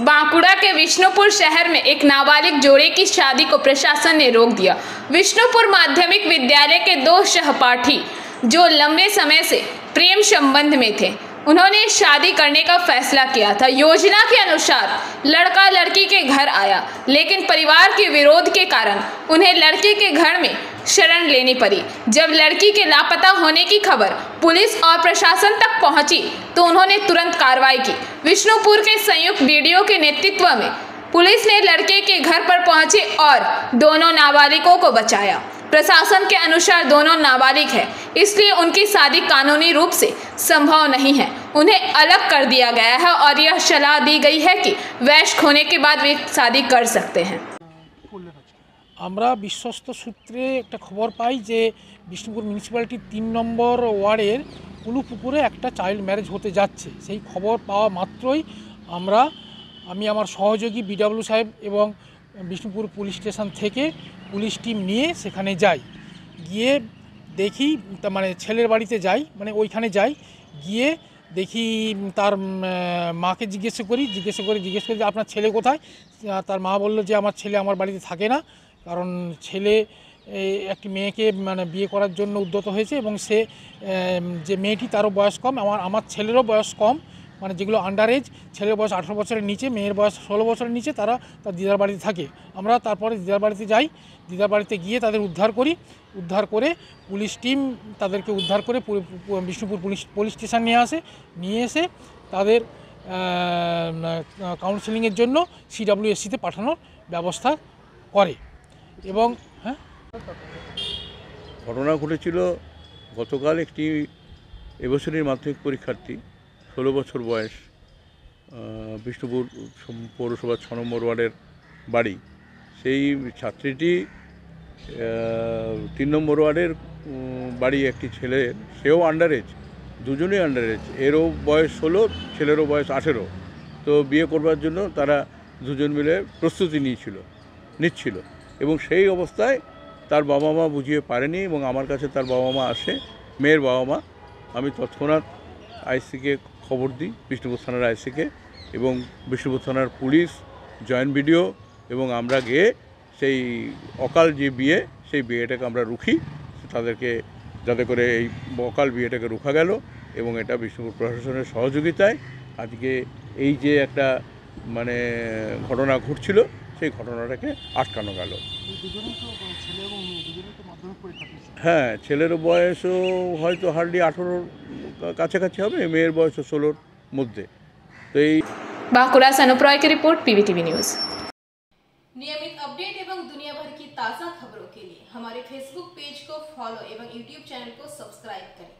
बांकुड़ा के विष्णुपुर शहर में एक नाबालिग जोड़े की शादी को प्रशासन ने रोक दिया। विष्णुपुर माध्यमिक विद्यालय के दो सहपाठी जो लंबे समय से प्रेम संबंध में थे, उन्होंने शादी करने का फैसला किया था। योजना के अनुसार लड़का लड़की के घर आया, लेकिन परिवार के विरोध के कारण उन्हें लड़के के घर में शरण लेनी पड़ी। जब लड़की के लापता होने की खबर पुलिस और प्रशासन तक पहुंची तो उन्होंने तुरंत कार्रवाई की। विष्णुपुर के संयुक्त बीडीओ के नेतृत्व में पुलिस ने लड़के के घर पर पहुंचे और दोनों नाबालिगों को बचाया। प्रशासन के अनुसार दोनों नाबालिग हैं, इसलिए उनकी शादी कानूनी रूप से संभव नहीं है। उन्हें अलग कर दिया गया है और यह सलाह दी गई है कि वयस्क होने के बाद वे शादी कर सकते हैं। আমরা বিশ্বস্ত সূত্রে একটা খবর পাই যে বিষ্ণুপুর মিউনিসিপ্যালিটির ৩ নম্বর ওয়ার্ডের কুলুপুকুরে একটা চাইল্ড ম্যারেজ হতে যাচ্ছে। সেই খবর পাওয়া মাত্রই আমি আমার সহযোগী বিডব্লিউ সাহেব এবং বিষ্ণুপুর পুলিশ স্টেশন থেকে পুলিশ টিম নিয়ে সেখানে যাই। গিয়ে দেখি মানে ছেলের বাড়িতে যাই, মানে ওইখানে যাই। গিয়ে দেখি তার মাকে জিজ্ঞেস করি যে আপনার ছেলে কোথায়। তার মা বলল যে আমার ছেলে আমার বাড়িতে থাকে না, কারণ ছেলে একটি মেয়েকে মানে বিয়ে করার জন্য উদ্যত হয়েছে এবং সে যে মেয়েটি তারও বয়স কম, আমার ছেলেরও বয়স কম, মানে যেগুলো আন্ডার এজ, ছেলের বয়স 18 বছরের নিচে, মেয়ের বয়স 16 বছরের নিচে, তারা তার দিদার বাড়িতে থাকে। আমরা তারপরে দিদার বাড়িতে যাই। দিদার বাড়িতে গিয়ে তাদের উদ্ধার করে পুলিশ টিম তাদেরকে উদ্ধার করে বিষ্ণুপুর পুলিশ স্টেশন নিয়ে এসে তাদের কাউন্সেলিংয়ের জন্য CWSCতে পাঠানোর ব্যবস্থা করে। এবং ঘটনা ঘটেছিল গতকাল একটি এবছরের মাধ্যমিক পরীক্ষার্থী 16 বছর বয়স, বিষ্ণুপুর পৌরসভার 6 নম্বর ওয়ার্ডের বাড়ি। সেই ছাত্রীটি 3 নম্বর ওয়ার্ডের বাড়ি একটি ছেলের, সেও আন্ডার এজ, দুজনেই আন্ডার এজ, এরও বয়স 16, ছেলেরও বয়স 18। তো বিয়ে করবার জন্য তারা দুজন মিলে প্রস্তুতি নিচ্ছিল এবং সেই অবস্থায় তার বাবা মা বুঝিয়ে পারেনি এবং আমার কাছে তার বাবা মা আসে, মেয়ের বাবা মা। আমি তৎক্ষণাৎ আইসিকে খবর দিই, বিষ্ণুপুর থানার আইসিকে, এবং বিষ্ণুপুর থানার পুলিশ, জয়েন্ট বিডিও এবং আমরা গিয়ে সেই অকাল যে বিয়ে, সেই বিয়েটাকে আমরা রুখি, তাদেরকে যাতে করে এই অকাল বিয়েটাকে রুখা গেল। এবং এটা বিষ্ণুপুর প্রশাসনের সহযোগিতায় আজকে এই যে একটা মানে ঘটনা ঘটছিল, সেই ঘটনাটাকে আটকানো গেল। হ্যাঁ, ছেলের বয়সও হয়তো হার্ডলি 18 কাছাকাছি হবে, মেয়ের বয়সও 16 মধ্যে। তো এই बांकुड़ा से अनुप रॉय की रिपोर्ट, PBTV न्यूज़। नियमित अपडेट एवं दुनिया भर की ताज़ा खबरों के लिए हमारे फेसबुक पेज को फॉलो एवं यूट्यूब चैनल को सब्सक्राइब करें।